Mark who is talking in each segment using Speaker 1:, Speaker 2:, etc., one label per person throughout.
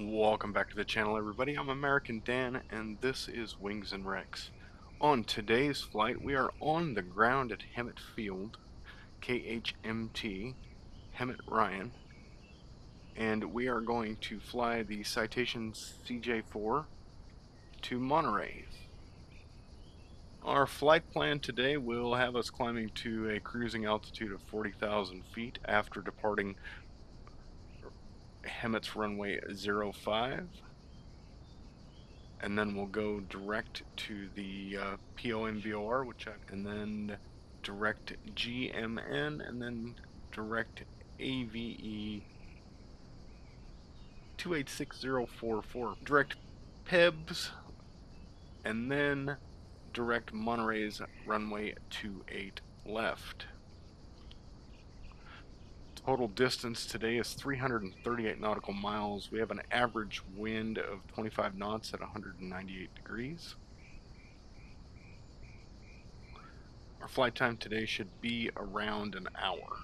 Speaker 1: Welcome back to the channel, everybody. I'm American Dan, and this is Wings and Wrecks. On today's flight, we are on the ground at Hemet Field, KHMT, Hemet Ryan, and we are going to fly the Citation CJ4 to Monterey. Our flight plan today will have us climbing to a cruising altitude of 40,000 feet after departing Hemet's runway 05. And then we'll go direct to the POMVOR, and then direct GMN, and then direct AVE 286044, direct PEBS, and then direct Monterey's runway 28 left. Total distance today is 338 nautical miles. We have an average wind of 25 knots at 198 degrees. Our flight time today should be around an hour.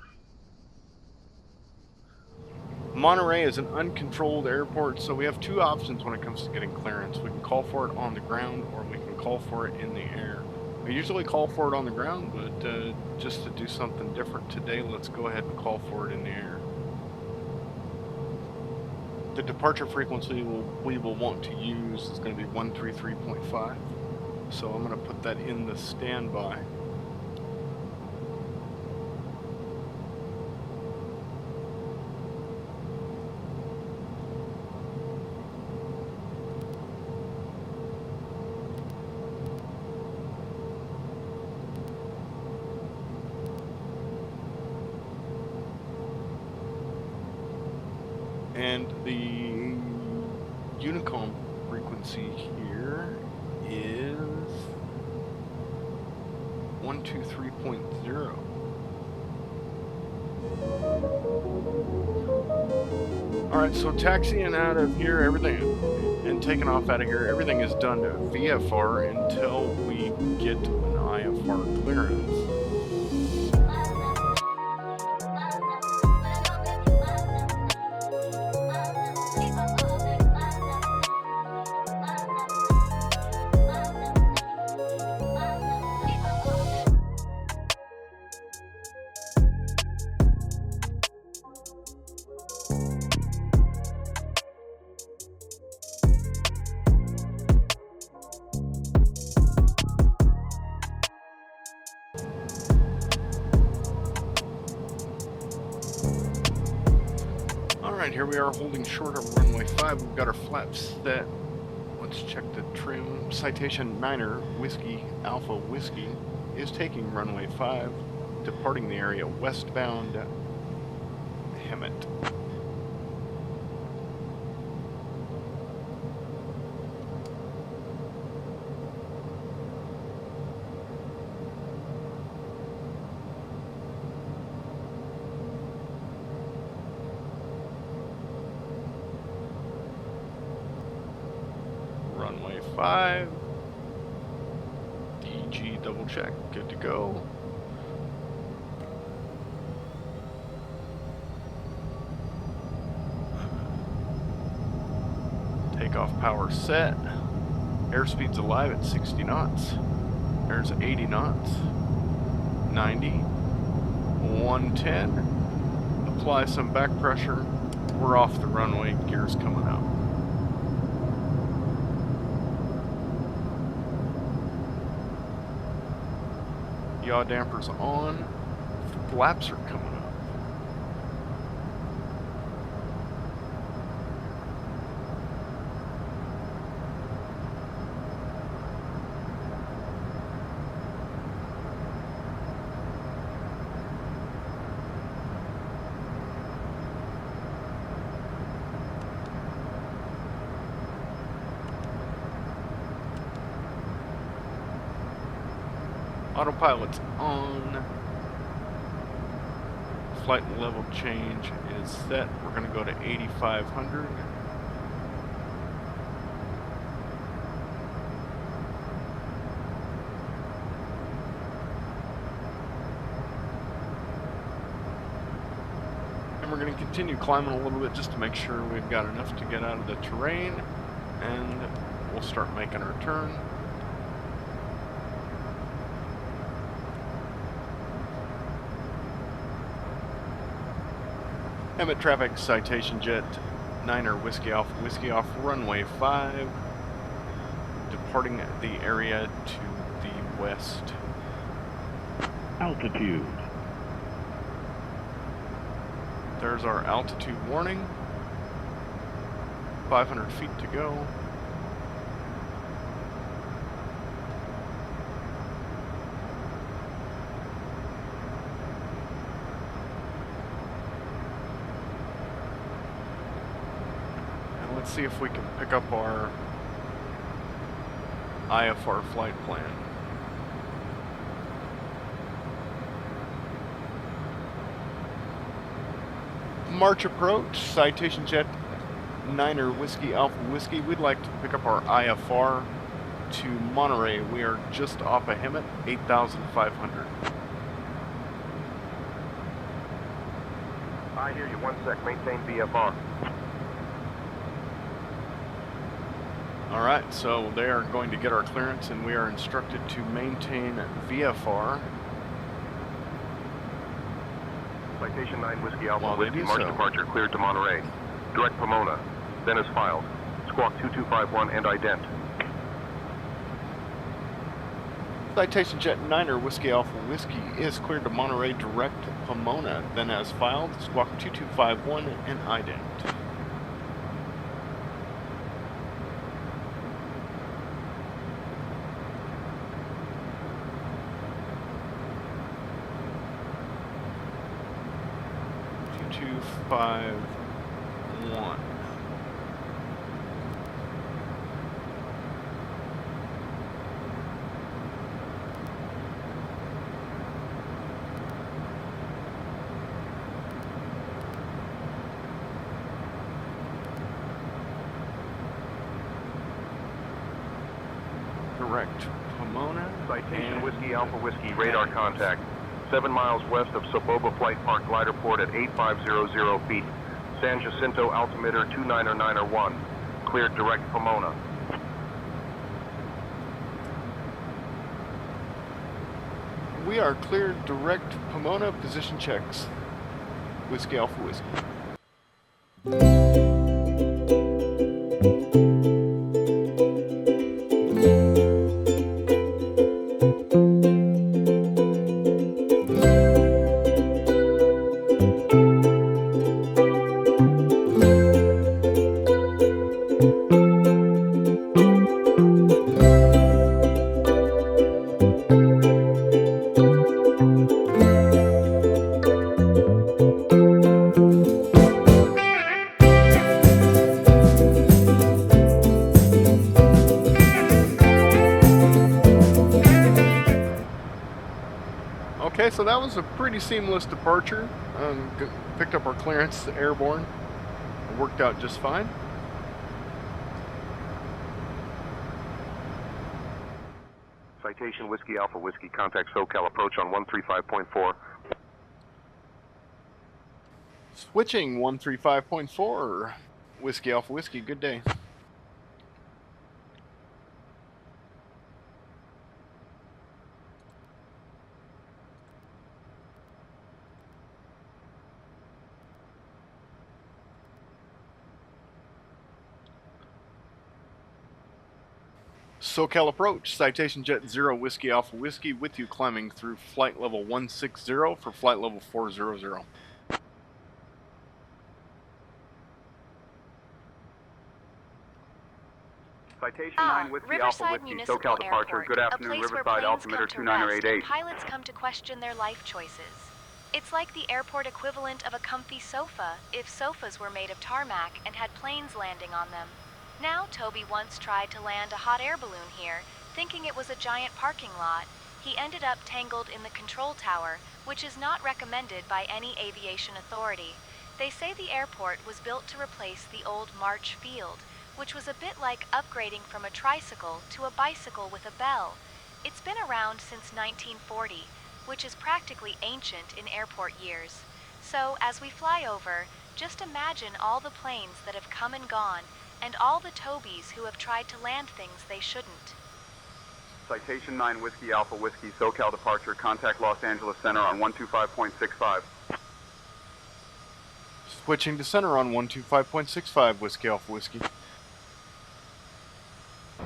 Speaker 1: Monterey is an uncontrolled airport, so we have two options when it comes to getting clearance. We can call for it on the ground, or we can call for it in the air. We usually call for it on the ground, but just to do something different today, let's go ahead and call for it in the air. The departure frequency we will want to use is going to be 133.5, so I'm going to put that in the standby. And the Unicom frequency here is 123.0. Alright, so taxiing out of here, everything, and taking off out of here, everything is done to VFR until we get an IFR clearance. Alright, here we are holding short of runway 5. We've got our flaps set. Let's check the trim. Citation Niner Whiskey Alpha Whiskey is taking runway 5, departing the area westbound Hemet. Runway 5, DG double check, good to go. Takeoff power set. Airspeed's alive at 60 knots. There's 80 knots. 90. 110. Apply some back pressure. We're off the runway. Gears coming out. Yaw dampers on. Flaps are coming up. Autopilot's on. Flight level change is set. We're going to go to 8,500. And we're going to continue climbing a little bit just to make sure we've got enough to get out of the terrain, and we'll start making our turn. Hemet traffic, Citation Jet 9er Whiskey off runway 5, departing the area to the west.
Speaker 2: Altitude.
Speaker 1: There's our altitude warning. 500 feet to go. And let's see if we can pick up our IFR flight plan. March approach, Citation Jet 9er Whiskey Alpha Whiskey. We'd like to pick up our IFR to Montray. We are just off of Hemet, 8,500.
Speaker 3: I hear you. 1 sec. Maintain VFR.
Speaker 1: Alright, so they are going to get our clearance and we are instructed to maintain VFR.
Speaker 3: Citation 9 Whiskey Alpha Whiskey, March departure cleared to Montray. Direct Pomona. Then as filed. Squawk 2251 and ident.
Speaker 1: Citation Jet 9er Whiskey Alpha Whiskey is cleared to Montray direct Pomona. Then as filed. Squawk 2251 and ident. Two, 5, 1. Direct Pomona.
Speaker 3: Citation Whiskey Alpha Whiskey, radar contact. 7 miles west of Soboba Flight Park Glider Port at 8500 feet. San Jacinto altimeter 29901. Cleared direct Pomona.
Speaker 1: We are cleared direct Pomona. Position checks. Whiskey Alpha Whiskey. Okay, so that was a pretty seamless departure. Picked up our clearance airborne. It worked out just fine.
Speaker 3: Citation Whiskey Alpha Whiskey, contact SoCal approach on 135.4.
Speaker 1: Switching 135.4. Whiskey Alpha Whiskey, good day. SoCal approach, Citation Jet 0 Whiskey Alpha Whiskey with you climbing through flight level 160 for flight level 400.
Speaker 3: Citation 9 Whiskey Alpha Whiskey, SoCal departure. Good afternoon, Riverside altimeter 2988.
Speaker 4: Pilots come to question their life choices. It's like the airport equivalent of a comfy sofa if sofas were made of tarmac and had planes landing on them. Now, Toby once tried to land a hot air balloon here, thinking it was a giant parking lot. He ended up tangled in the control tower, which is not recommended by any aviation authority. They say the airport was built to replace the old March Field, which was a bit like upgrading from a tricycle to a bicycle with a bell. It's been around since 1940, which is practically ancient in airport years. So, as we fly over, Just imagine all the planes that have come and gone, and all the Tobies who have tried to land things they shouldn't.
Speaker 2: Citation 9 Whiskey Alpha Whiskey, SoCal departure, contact Los Angeles Center on 125.65.
Speaker 1: Switching to center on 125.65, Whiskey Alpha Whiskey.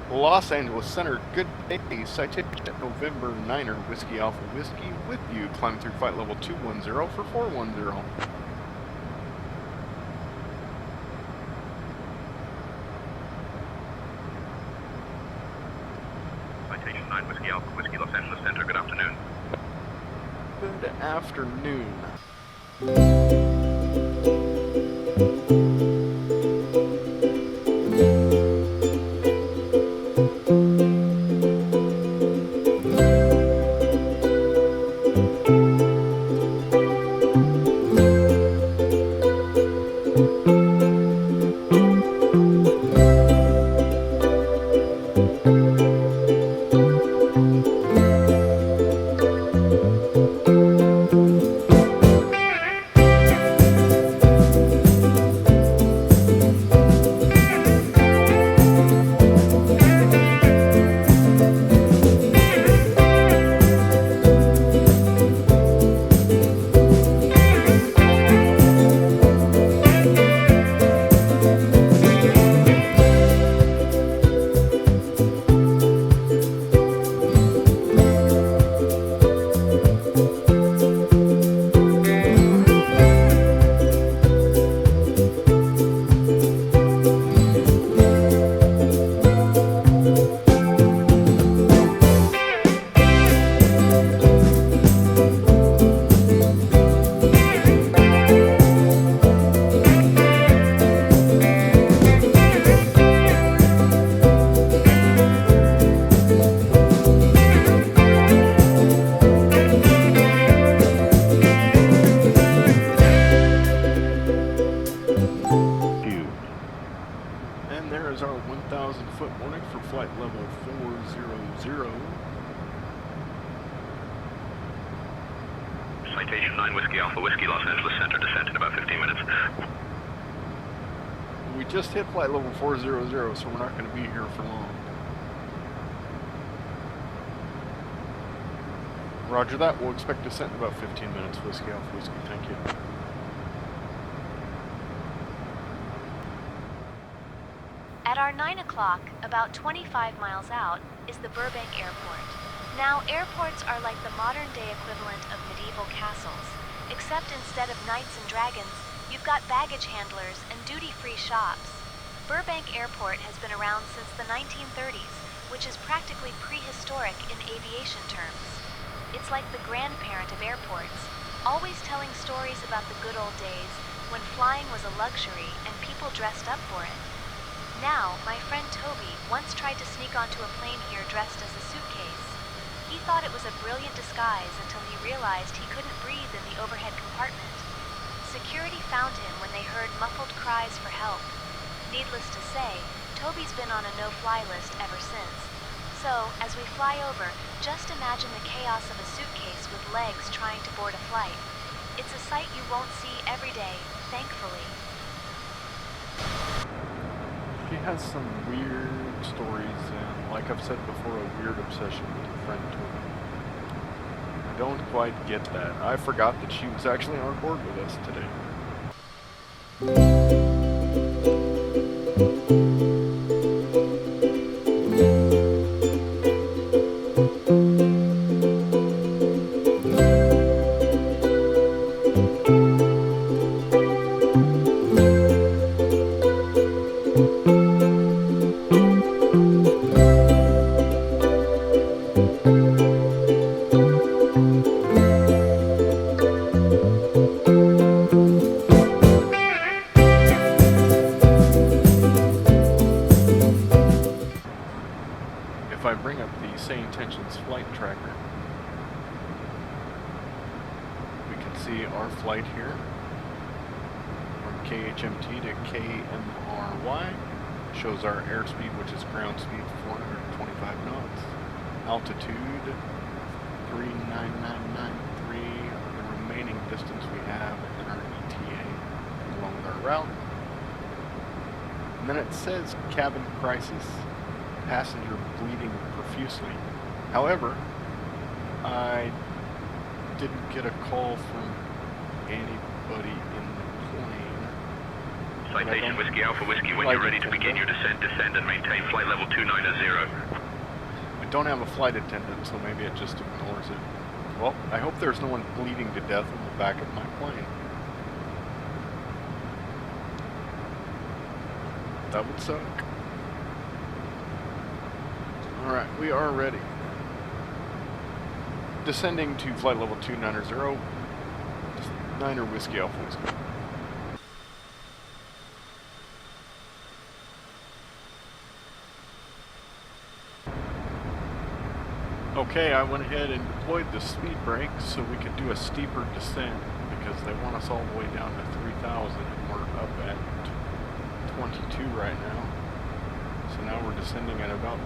Speaker 1: Los Angeles Center, good day. Citation November 9er, Whiskey Alpha Whiskey, with you, climbing through flight level 210 for 410.
Speaker 3: Citation 9 Whiskey Alpha Whiskey, Los Angeles Center, good afternoon.
Speaker 1: Good afternoon.
Speaker 3: Citation 9 Whiskey Alpha Whiskey, Los Angeles Center, descent in about 15 minutes.
Speaker 1: We just hit flight level 400, so we're not going to be here for long. Roger that. We'll expect descent in about 15 minutes. Whiskey Alpha Whiskey, thank you.
Speaker 4: At our 9 o'clock, about 25 miles out, is the Burbank Airport. Now, airports are like the modern-day equivalent of medieval castles, except instead of knights and dragons, you've got baggage handlers and duty-free shops. Burbank Airport has been around since the 1930s, which is practically prehistoric in aviation terms. It's like the grandparent of airports, always telling stories about the good old days when flying was a luxury and people dressed up for it. Now, my friend Toby once tried to sneak onto a plane here dressed as a suitcase. He thought it was a brilliant disguise until he realized he couldn't breathe in the overhead compartment. Security found him when they heard muffled cries for help. Needless to say, Toby's been on a no-fly list ever since. So, as we fly over, just imagine the chaos of a suitcase with legs trying to board a flight. It's a sight you won't see every day, thankfully.
Speaker 1: She has some weird stories and, like I've said before, a weird obsession with her friend Toby. I don't quite get that. I forgot that she was actually on board with us today. If I bring up the Say Intentions flight tracker, we can see our flight here from KHMT to KMRY. Shows our airspeed, which is ground speed 425 knots. Altitude 39993. The remaining distance we have in our ETA, along with our route. And then it says cabin crisis, passenger bleeding profusely. However, I didn't get a call from anybody in the plane.
Speaker 3: Citation Whiskey Alpha Whiskey, when you're ready to begin your descent, descend and maintain flight level 290.
Speaker 1: I don't have a flight attendant, so maybe it just ignores it. Well, I hope there's no one bleeding to death in the back of my plane. That would suck. Alright, we are ready. Descending to flight level 290, 9er Whiskey Alpha Whiskey. Okay, I went ahead and deployed the speed brake so we could do a steeper descent because they want us all the way down to 3,000 and we're up at 22 right now. So now we're descending at about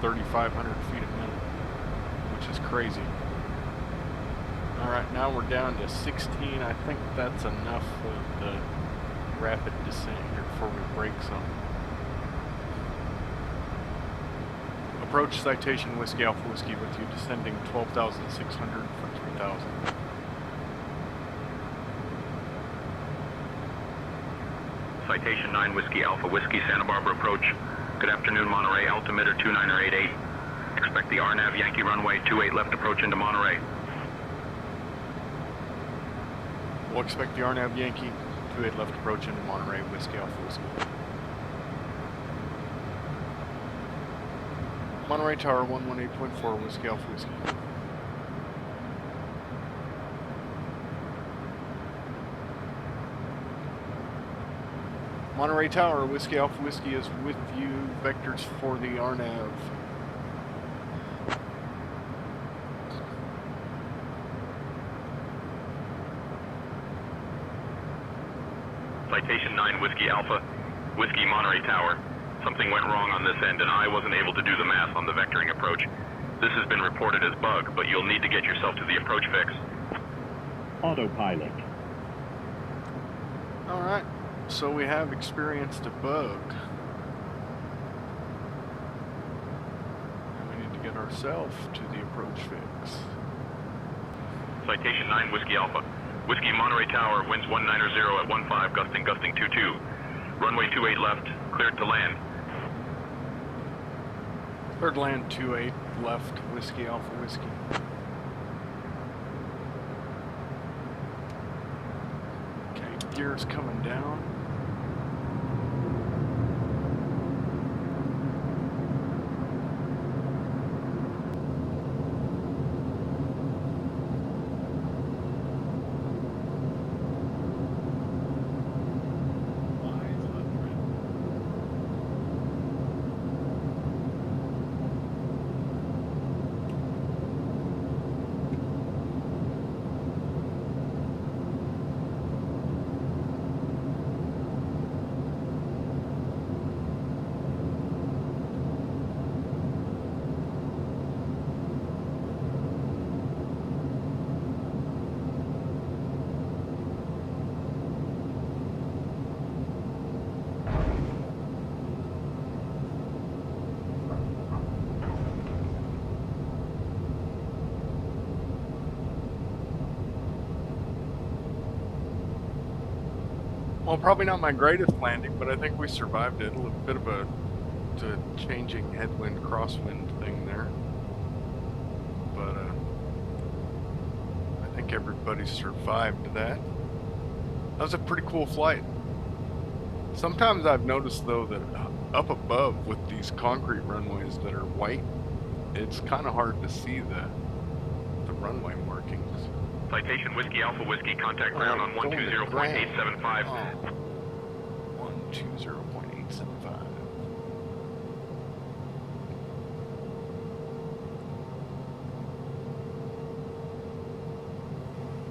Speaker 1: 3,500 feet a minute, which is crazy. Alright, now we're down to 16. I think that's enough of the rapid descent here before we brake some. Approach Citation Whiskey Alpha Whiskey with you, descending 12,600 for 3,000.
Speaker 3: Citation 9 Whiskey Alpha Whiskey, Santa Barbara approach. Good afternoon, Monterey, altimeter 2988. Expect the RNAV Yankee runway 28 left approach into Monterey.
Speaker 1: We'll expect the RNAV Yankee 28 left approach into Montray, Whiskey Alpha Whiskey. Monterey Tower 118.4, Whiskey Alpha Whiskey. Monterey Tower, Whiskey Alpha Whiskey is with you. Vectors for the RNAV.
Speaker 3: Citation 9 Whiskey Alpha Whiskey, Monterey Tower. Something went wrong on this end and I wasn't able to do the math on the vectoring approach. This has been reported as bug, but you'll need to get yourself to the approach fix.
Speaker 5: Autopilot.
Speaker 1: Alright, so we have experienced a bug. And we need to get ourselves to the approach fix.
Speaker 3: Citation 9 Whiskey Alpha. Whiskey, Monterey Tower, winds 190 at 15, gusting 22. Runway 28 left, cleared to land.
Speaker 1: Third land 28 left, Whiskey Alpha Whiskey. Okay, gears coming down. Well, probably not my greatest landing, but I think we survived it. A little bit of a changing headwind, crosswind thing there. But I think everybody survived that. That was a pretty cool flight. Sometimes I've noticed, though, that up above with these concrete runways that are white, it's kind of hard to see the runway markings.
Speaker 3: Citation Whiskey Alpha Whiskey, contact ground on 120.875.
Speaker 1: 120.875.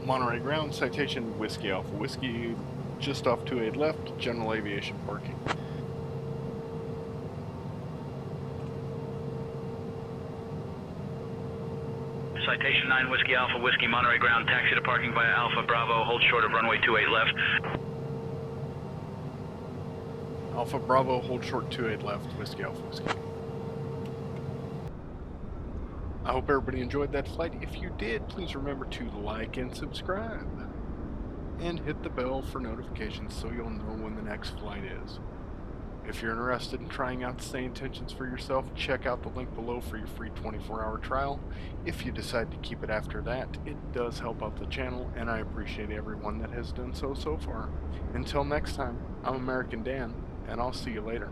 Speaker 1: Monterey ground, Citation Whiskey Alpha Whiskey, just off 28 left, general aviation parking.
Speaker 6: Citation 9 Whiskey Alpha Whiskey Monterey ground, taxi to parking via Alpha Bravo, hold short of runway 28 left.
Speaker 1: Alpha Bravo, hold short 28 left, Whiskey Alpha Whiskey. I hope everybody enjoyed that flight. If you did, please remember to like and subscribe. And hit the bell for notifications so you'll know when the next flight is. If you're interested in trying out the Stay Intentions for yourself, check out the link below for your free 24-hour trial. If you decide to keep it after that, it does help out the channel, and I appreciate everyone that has done so far. Until next time, I'm American Dan, and I'll see you later.